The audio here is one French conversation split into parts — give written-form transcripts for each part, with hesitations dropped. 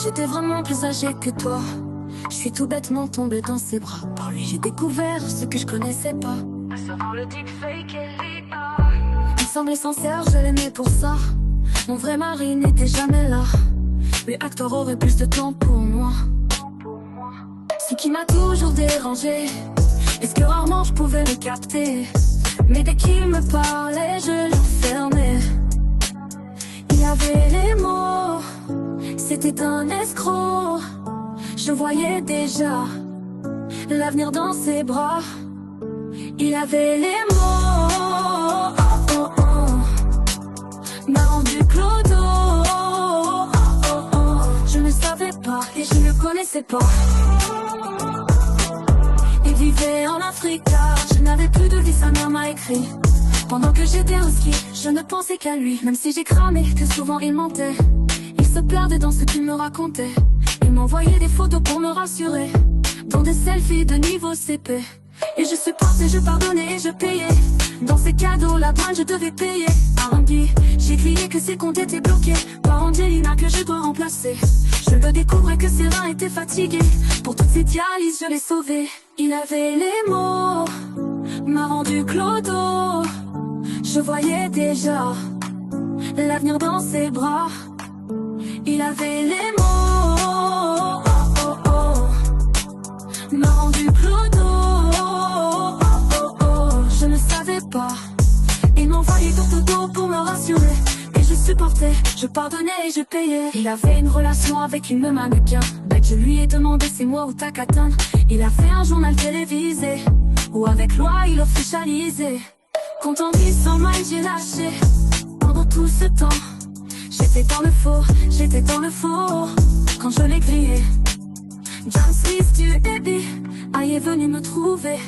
J'étais vraiment plus âgée que toi. Je suis tout bêtement tombée dans ses bras. Par lui j'ai découvert ce que je connaissais pas. Le deepfake et l'IA. Il semblait sincère, je l'aimais pour ça. Mon vrai mari n'était jamais là. Lui acteur aurait plus de temps pour moi. Ce qui m'a toujours dérangé, est-ce que rarement je pouvais le capter. Mais dès qu'il me parlait, je l'enfermais. Il avait les mots, c'était un escroc. Je voyais déjà l'avenir dans ses bras. Il avait les mots, oh, oh, oh. M'a rendu clodo, oh, oh, oh. Je ne savais pas et je ne connaissais pas. Il vivait en Afrique car je n'avais plus de vie, sa mère m'a écrit. Pendant que j'étais au ski, je ne pensais qu'à lui. Même si j'ai cramé, que souvent il mentait. Il se perdait dans ce qu'il me racontait. Il m'envoyait des photos pour me rassurer, dans des selfies de niveau CP. Et je supportais, je pardonnais et je payais. Dans ces cadeaux, la douane je devais payer. R&B, j'ai crié que ses comptes étaient bloqués par Angelina que je dois remplacer. Je me découvrais que ses reins étaient fatigués. Pour toutes ces dialyses, je l'ai sauvé. Il avait les mots, m'a rendu clodo. Je voyais déjà l'avenir dans ses bras. Il avait les mots, oh, oh, oh. M'a rendu clodo, oh, oh, oh. Je ne savais pas. Il m'envoyait d'autres dos pour me rassurer. Et je supportais, je pardonnais et je payais. Il avait une relation avec une mannequin. Dès que je lui ai demandé c'est moi ou t'as qu'à atteindre. Il a fait un journal télévisé où avec loi il officialisait. Content sans mal j'ai lâché. Pendant tout ce temps j'étais dans le faux, j'étais dans le faux. Quand je l'ai crié, John Smith du débit, aïe est venu me trouver.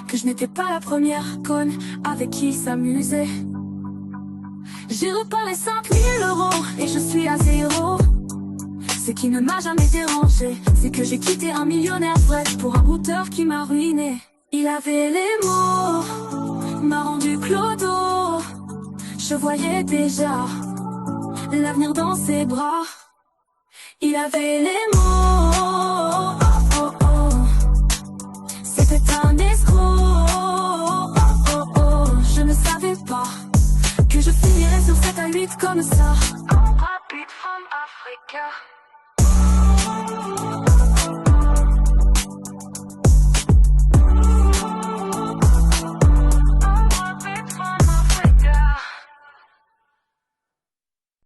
Que je n'étais pas la première conne avec qui s'amuser. J'ai reparlé 5000 € et je suis à zéro. Ce qui ne m'a jamais dérangé, c'est que j'ai quitté un millionnaire vrai pour un routeur qui m'a ruiné. Il avait les mots, m'a rendu clodo. Je voyais déjà l'avenir dans ses bras. Il avait les mots, oh, oh, oh. C'était un escroc, oh, oh, oh. Je ne savais pas que je finirais sur 7 à 8 comme ça. Rapid from Africa.